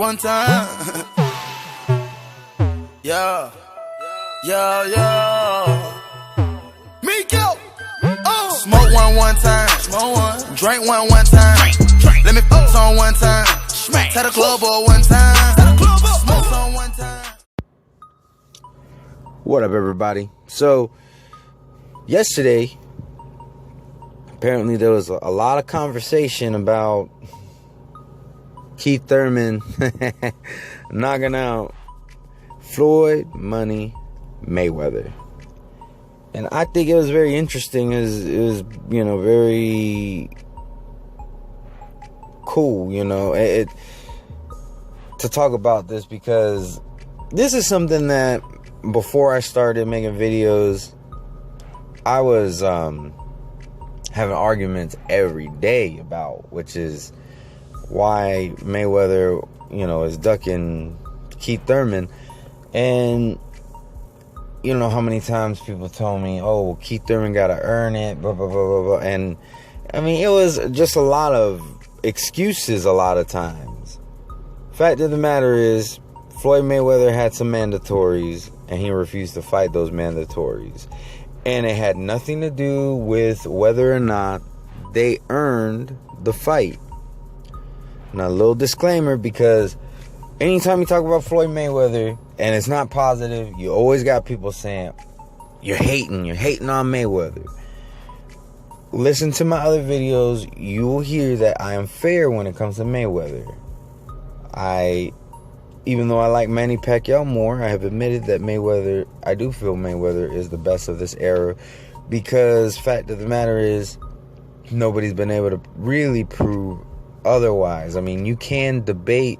one time. Yeah. Miko. Oh. Smoke one time. Smoke one. Drink one time. Drink. Let me fuck on one time. Smack. Tell the club boy one time. Smoke on one time. What up, everybody? So, yesterday, apparently there was a lot of conversation about Keith Thurman knocking out Floyd Money Mayweather. And I think it was very interesting. It was very cool, to talk about this, because this is something that before I started making videos, I was having arguments every day about, which is why Mayweather, is ducking Keith Thurman. And you know how many times people told me, oh, Keith Thurman gotta earn it, blah, blah, blah, blah, blah. And I mean, it was just a lot of excuses a lot of times. Fact of the matter is, Floyd Mayweather had some mandatories, and he refused to fight those mandatories. And it had nothing to do with whether or not they earned the fight. Now, a little disclaimer, because anytime you talk about Floyd Mayweather and it's not positive, you always got people saying, you're hating on Mayweather. Listen to my other videos, you will hear that I am fair when it comes to Mayweather. Even though I like Manny Pacquiao more, I have admitted that I do feel Mayweather is the best of this era, because fact of the matter is, nobody's been able to really prove otherwise. I mean, you can debate,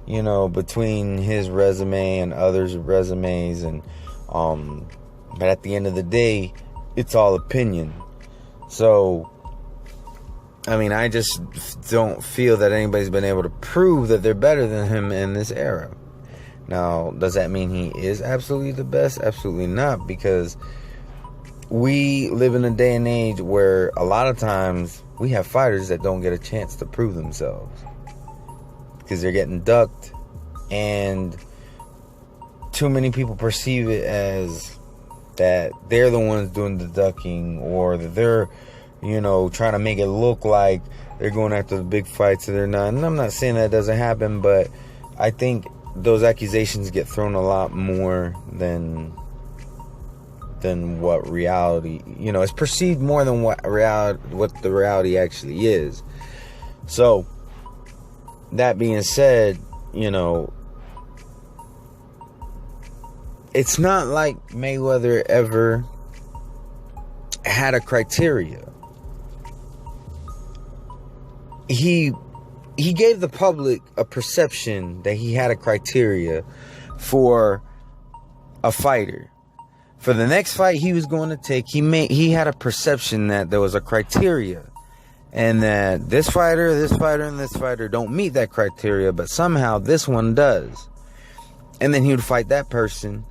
between his resume and others' resumes, and but at the end of the day, it's all opinion. So, I mean, I just don't feel that anybody's been able to prove that they're better than him in this era. Now, does that mean he is absolutely the best? Absolutely not, because we live in a day and age where a lot of times we have fighters that don't get a chance to prove themselves because they're getting ducked, and too many people perceive it as that they're the ones doing the ducking, or that they're trying to make it look like they're going after the big fights and they're not. And I'm not saying that doesn't happen, but I think those accusations get thrown a lot more than what reality, it's perceived more than what the reality actually is. So, that being said, it's not like Mayweather ever had a criteria. He gave the public a perception that he had a criteria for a fighter. For the next fight he was going to take, he had a perception that there was a criteria, and that this fighter, and this fighter don't meet that criteria, but somehow this one does. And then he would fight that person,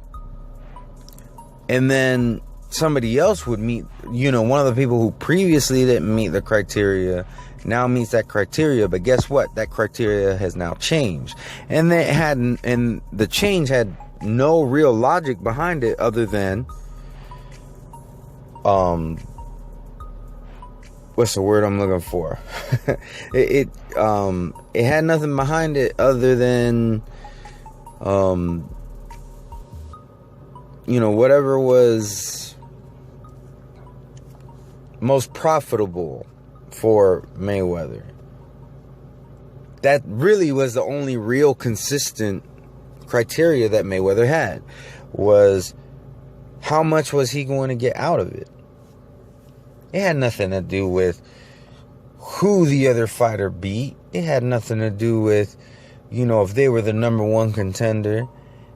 and then somebody else would meet, one of the people who previously didn't meet the criteria now meets that criteria. But guess what? That criteria has now changed, and the change had no real logic behind it, other than what's the word I'm looking for? it had nothing behind it other than whatever was most profitable for Mayweather. That really was the only real consistent criteria that Mayweather had, was how much was he going to get out of it. It had nothing to do with who the other fighter beat. It had nothing to do with, if they were the number one contender.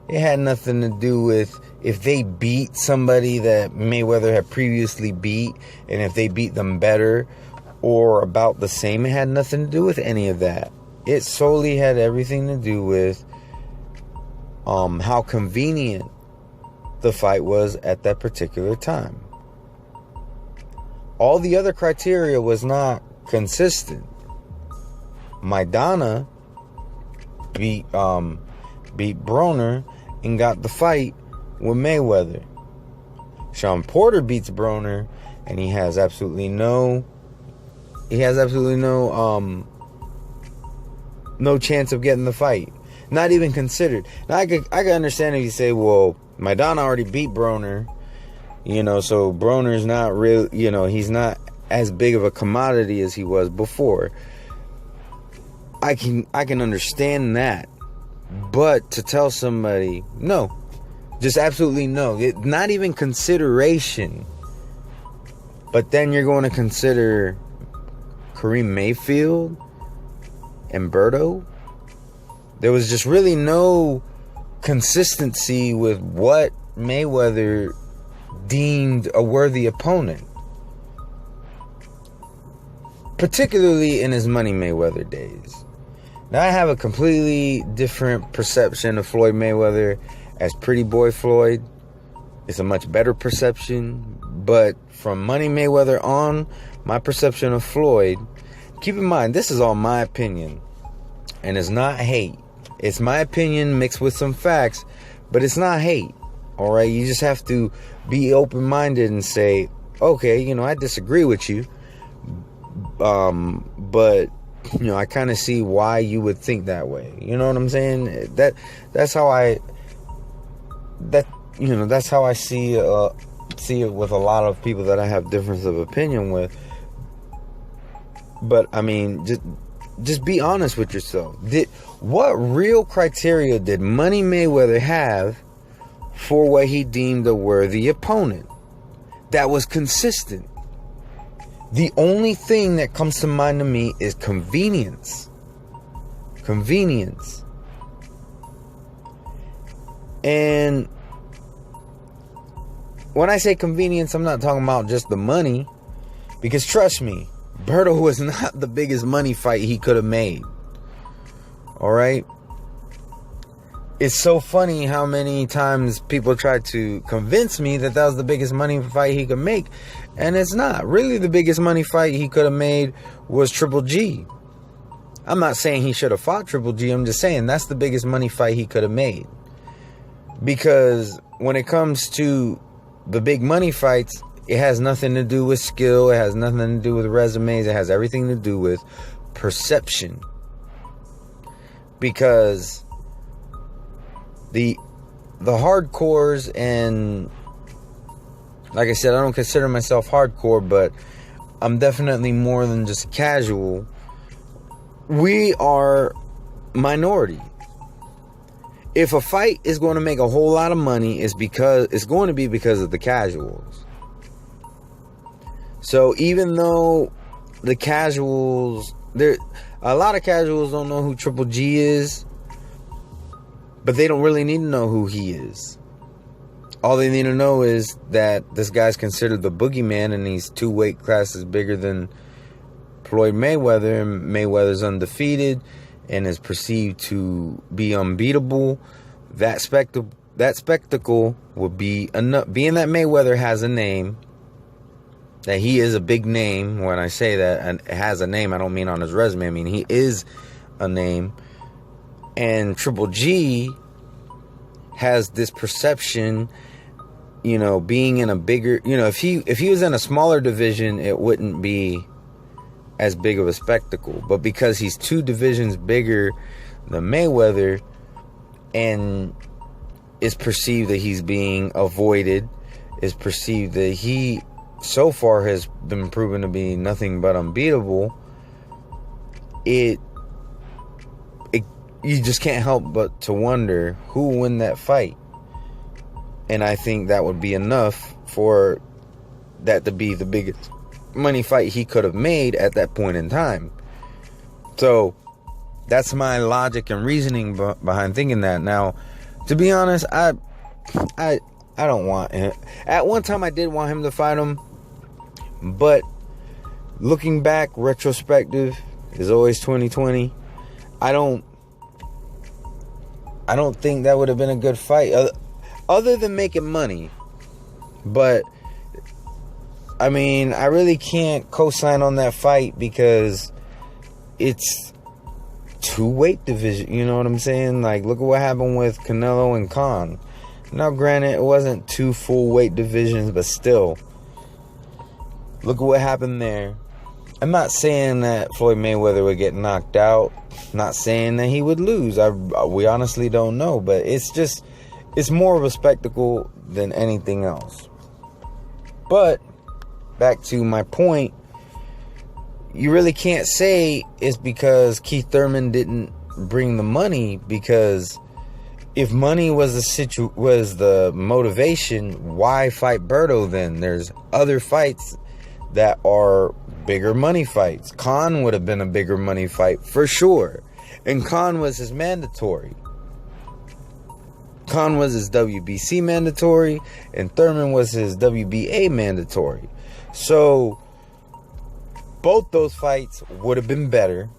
It had nothing to do with if they beat somebody that Mayweather had previously beat, and if they beat them better or about the same. It had nothing to do with any of that. It solely had everything to do with how convenient the fight was at that particular time. All the other criteria was not consistent. Maidana beat Broner and got the fight with Mayweather. Sean Porter beats Broner, and he has absolutely no chance of getting the fight. Not even considered. Now I could understand if you say, well, Maidana already beat Broner, so Broner's not real, he's not as big of a commodity as he was before. I can understand that. But to tell somebody, no, just absolutely no, not even consideration. But then you're going to consider Kareem Mayfield and Berto. There was just really no consistency with what Mayweather deemed a worthy opponent, particularly in his Money Mayweather days. Now I have a completely different perception of Floyd Mayweather as Pretty Boy Floyd. It's a much better perception, but from Money Mayweather on, my perception of Floyd, keep in mind, this is all my opinion, and it's not hate. It's my opinion mixed with some facts, but it's not hate. All right, you just have to be open-minded and say, okay, I disagree with you, but I kind of see why you would think that way. You know what I'm saying? That's how I see it with a lot of people that I have difference of opinion with. But I mean, just be honest with yourself. What real criteria did Money Mayweather have for what he deemed a worthy opponent that was consistent? The only thing that comes to mind to me is convenience. Convenience. And when I say convenience, I'm not talking about just the money. Because trust me, Berto was not the biggest money fight he could have made. Alright? It's so funny how many times people tried to convince me that was the biggest money fight he could make. And it's not. Really, the biggest money fight he could have made was Triple G. I'm not saying he should have fought Triple G. I'm just saying that's the biggest money fight he could have made. Because when it comes to the big money fights, it has nothing to do with skill. It has nothing to do with resumes. It has everything to do with perception. Because the hardcores, and like I said, I don't consider myself hardcore, but I'm definitely more than just casual. We are minority. If a fight is going to make a whole lot of money, it's going to be because of the casuals. So even though the casuals, a lot of casuals don't know who Triple G is, but they don't really need to know who he is. All they need to know is that this guy's considered the boogeyman, and he's 2 weight classes bigger than Floyd Mayweather, and Mayweather's undefeated and is perceived to be unbeatable. That spectacle would be enough. Being that Mayweather has a name, that he is a big name. When I say that, and has a name, I don't mean on his resume. I mean he is a name. And Triple G has this perception, being in a bigger, if he was in a smaller division, it wouldn't be as big of a spectacle. But because he's 2 divisions bigger than Mayweather, and is perceived that he's being avoided, is perceived that he so far has been proven to be nothing but unbeatable, you just can't help but to wonder who will win that fight. And I think that would be enough for that to be the biggest money fight he could have made at that point in time. So that's my logic and reasoning behind thinking that. Now, to be honest, I don't want him. At one time I did want him to fight him, but looking back, retrospective is always 2020. I don't think that would have been a good fight, other than making money. But I mean, I really can't co-sign on that fight because it's two weight division. You know what I'm saying? Like, look at what happened with Canelo and Khan. Now, granted, it wasn't two full weight divisions, but still, look at what happened there. I'm not saying that Floyd Mayweather would get knocked out. Not saying that he would lose. We honestly don't know, but it's more of a spectacle than anything else. But back to my point, you really can't say it's because Keith Thurman didn't bring the money, because if money was the motivation, why fight Berto then? There's other fights that are bigger money fights. Khan would have been a bigger money fight for sure. And Khan was his mandatory. Khan was his WBC mandatory, and Thurman was his WBA mandatory. So both those fights would have been better.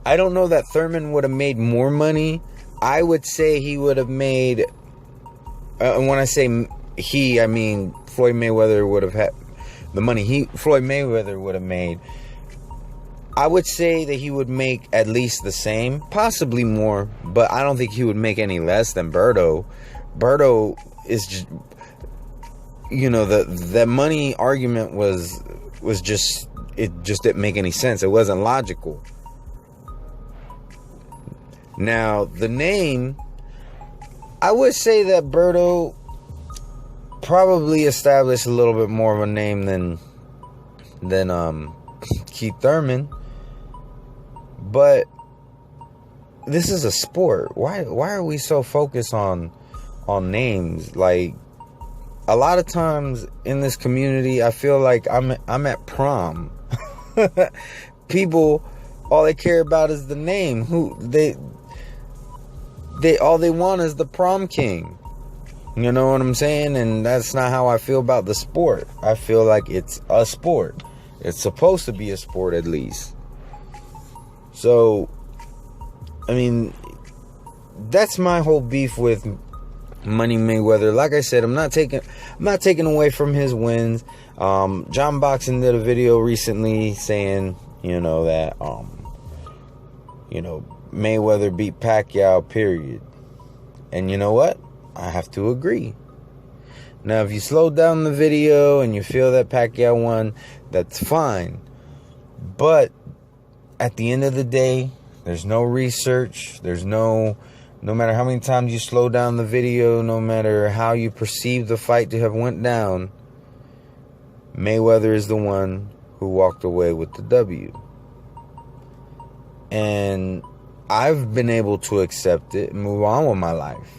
I don't know that Thurman would have made more money. I would say he would have made, and when I say he, I mean Floyd Mayweather would have had the money Floyd Mayweather would have made. I would say that he would make at least the same, possibly more, but I don't think he would make any less than Berto. Berto is just, the money argument was just, it just didn't make any sense. It wasn't logical. Now, the name, I would say that Berto probably established a little bit more of a name than Keith Thurman. But this is a sport. Why are we so focused on names? Like, a lot of times in this community, I feel like I'm at prom. People, all they care about is the name. All they want is the prom king. You know what I'm saying? And that's not how I feel about the sport. I feel like it's a sport. It's supposed to be a sport, at least. So, I mean, that's my whole beef with Money Mayweather. Like I said, I'm not taking away from his wins. John Boxing did a video recently saying, that Mayweather beat Pacquiao, period. And you know what? I have to agree. Now, if you slow down the video and you feel that Pacquiao won, that's fine. But at the end of the day, there's no research. There's no matter how many times you slow down the video, no matter how you perceive the fight to have went down, Mayweather is the one who walked away with the W. And I've been able to accept it and move on with my life.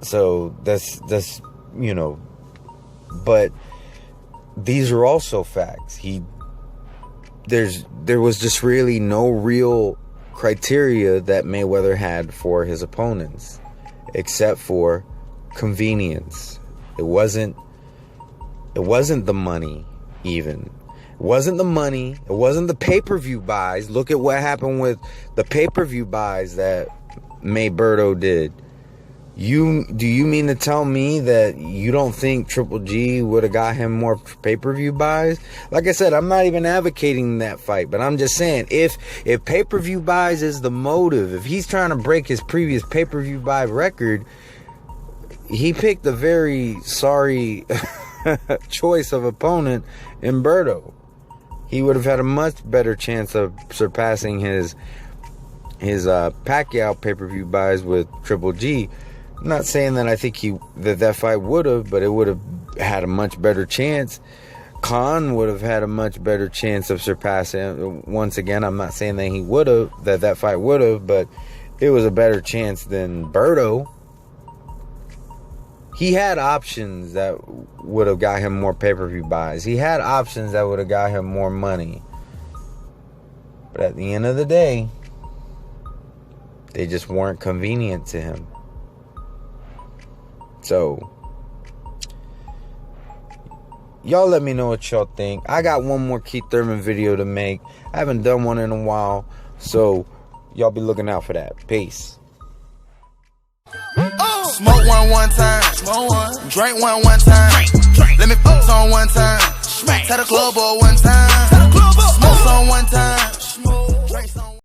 So that's but these are also facts. There was just really no real criteria that Mayweather had for his opponents, except for convenience. It wasn't the money, even. It wasn't the money. It wasn't the pay-per-view buys. Look at what happened with the pay-per-view buys that Mayberto did. Do you mean to tell me that you don't think Triple G would have got him more pay-per-view buys? Like I said, I'm not even advocating that fight, but I'm just saying, if pay-per-view buys is the motive, if he's trying to break his previous pay-per-view buy record, he picked a very sorry choice of opponent in Berto. He would have had a much better chance of surpassing his Pacquiao pay-per-view buys with Triple G. I'm not saying that I think that fight would have, but it would have had a much better chance. Khan would have had a much better chance of surpassing. Once again, I'm not saying that he would have, that fight would have, but it was a better chance than Berto. He had options that would have got him more pay-per-view buys. He had options that would have got him more money. But at the end of the day, they just weren't convenient to him. So, y'all let me know what y'all think. I got one more Keith Thurman video to make. I haven't done one in a while, so y'all be looking out for that. Peace. Smoke one time. Smoke one. Drink one time. Let me fuck on one time. Tell the club boy one time.